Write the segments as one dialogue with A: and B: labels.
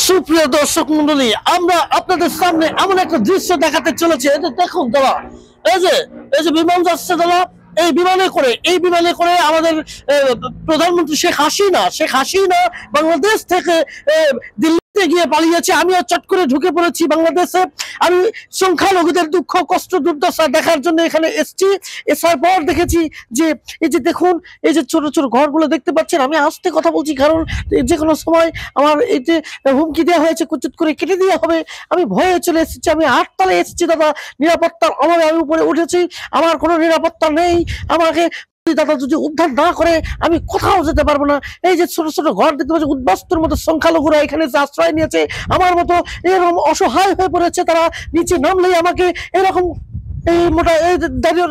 A: সুপ্রিয় দর্শক মন্ডলী, আমরা আপনাদের সামনে এমন একটা দৃশ্য দেখাতে চলেছি। এটা দেখুন দাদা, এই যে বিমান যাচ্ছে দাদা। এই বিমানে করে আমাদের প্রধানমন্ত্রী শেখ হাসিনা বাংলাদেশ থেকে দিল্লিতে গিয়ে পালিয়েছে। আমিও চট করে ঢুকে পড়েছি বাংলাদেশে। আমি সংখ্যালঘুদের দুঃখ কষ্ট দুর্দশা দেখার জন্য এখানে এসেছি। এসার পর দেখেছি যে এই যে দেখুন, এই যে ছোট ছোট ঘরগুলো দেখতে পাচ্ছেন। আমি আস্তে কথা বলছি কারণ যে কোনো সময় আমার এই যে হুমকি দেওয়া হয়েছে, কুচুত করে কেটে দেওয়া হবে। আমি ভয়ে চলে এসেছি। আমি 8 তলায় এসেছি দাদা, নিরাপত্তার অভাবে আমি উপরে উঠেছি। আমার কোনো নিরাপত্তা নেই। আমাকে দাদা যদি উদ্ধার না করে আমি কোথাও যেতে পারবো না। এই যে ছোট ছোট ঘর দেখতে পাচ্ছি, উদ্বাস্তুর মতো সংখ্যালঘুরা এখানে আশ্রয় নিয়েছে। আমার মতো এরকম অসহায় হয়ে পড়েছে তারা। নিচে নামলেই আমাকে এরকম এই মোটা এই দাঁড়িয়ে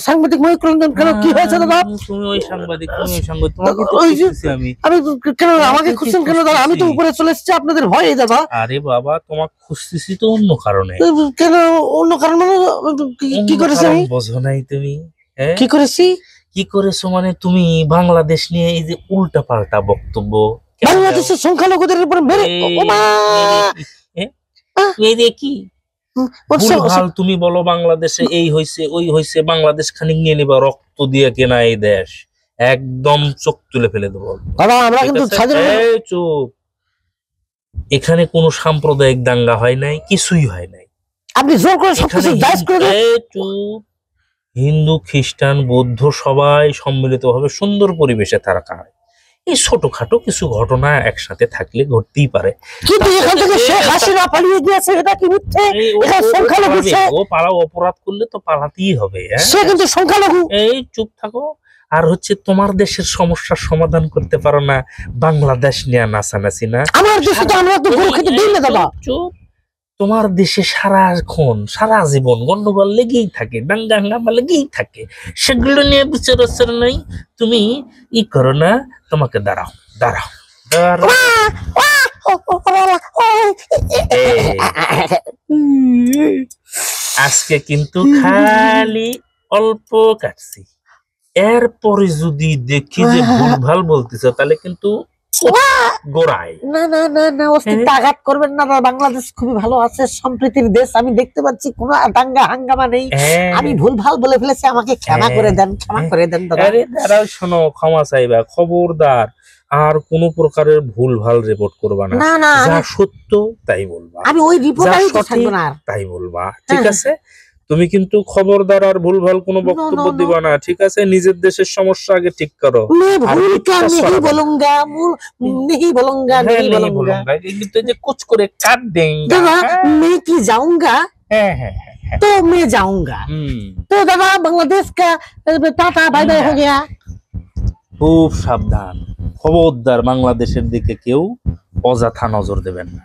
A: সাংবাদিক মহিউদ্দিন কেন কি হয়েছে দাদা? কেন আমাকে খুঁজছেন কেন দাদা? আমি তো উপরে চলে এসেছি আপনাদের ভয়ে দাদা।
B: আরে বাবা, তোমাকে খুঁজতেছি তো অন্য কারণে।
A: কেন অন্য কারণ? মানে কি করেছি আমি?
B: বোঝো নাই তুমি?
A: কি করেছি?
B: কি করেছো মানে তুমি বাংলাদেশ নিয়ে এই যে উল্টা পাল্টা বক্তব্য,
A: বাংলাদেশের সংখ্যালঘুদের উপর মেরে
B: কি তুমি বলো বাংলাদেশে এই হয়েছে ওই হয়েছে, বাংলাদেশ খানিক নিয়ে নিবা, রক্ত দিয়ে কেনা এই দেশ, একদম চোখ তুলে ফেলে দেবো। চুপ, এখানে কোনো সাম্প্রদায়িক দাঙ্গা হয় নাই, কিছুই হয় নাই।
A: আপনি জোর করে সবকিছু দাস করে দেন।
B: চুপ, হিন্দু খ্রিস্টান বৌদ্ধ সবাই সম্মিলিত ভাবে সুন্দর পরিবেশে থাকা হয়। এই ছোটখাটো কিছু ঘটনা একসাথে থাকলে ঘটতেই পারে,
A: কিন্তু এখান থেকে শেখ হাসিনা পালিয়ে গিয়েছে, এটা কি মিথ্যে? এটা সংখ্যালঘু,
B: ও পালাও, অপরাধ করলে তো পালাতেই হবে।
A: সে কিন্তু সংখ্যালঘু।
B: এই চুপ থাকো। আর হচ্ছে তোমার দেশের সমস্যার সমাধান করতে পারো না, বাংলাদেশ নিয়ে নাচানাচি না।
A: আমার দেশে তো আমরা তো গরু খেতে দিই না দাদা।
B: চুপ, তোমার দেশে সারা জীবন গন্ডগোল লেগেই থাকে, দাঙ্গা হাঙ্গামা লেগেই থাকে, সেগুলো নিয়ে বিচার আচার নাই। তুমি ই করো না, তোমাকে দাঁড়াও। আজকে কিন্তু খালি অল্প কাটছি, এরপরে যদি দেখি যে ভুলভাল বলতেছে তাহলে কিন্তু গোড়ায়।
A: না অস্তিত্ব আঘাত করবেন না। বাংলাদেশ খুবই ভালো আছে, সম্প্রীতির দেশ। আমি দেখতে পাচ্ছি কোনো দাঙ্গা হাঙ্গামা নেই। আমি ভুলভাল বলে ফেলেছি, আমাকে ক্ষমা করে দেন, ক্ষমা করে দেন দাদা।
B: আরে দাঁড়াও, শোনো, ক্ষমা চাইবা, খবরদার আর কোন প্রকারের ভুলভাল রিপোর্ট করবা না। যা সত্য তাই বলবা,
A: আমি ওই রিপোর্টারই তো থাকবো না,
B: তাই বলবা, ঠিক আছে? তুমি কিন্তু খবরদার আর ভুলভাল কোনো বক্তব্য দিবা না, ঠিক আছে? নিজের দেশের সমস্যা আগে ঠিক করো। কুচ করে কাট দেঙ্গা,
A: मैं की जाऊंगा। तो मैं जाऊंगा। तो दादा बांग्लादेश का टाटा बाय बाय हो गया।
B: খুব সাবধান, খবরদার বাংলাদেশের দিকে কেউ অযথা নজর দেবেন না,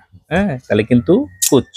B: তাহলে কিন্তু কুচ।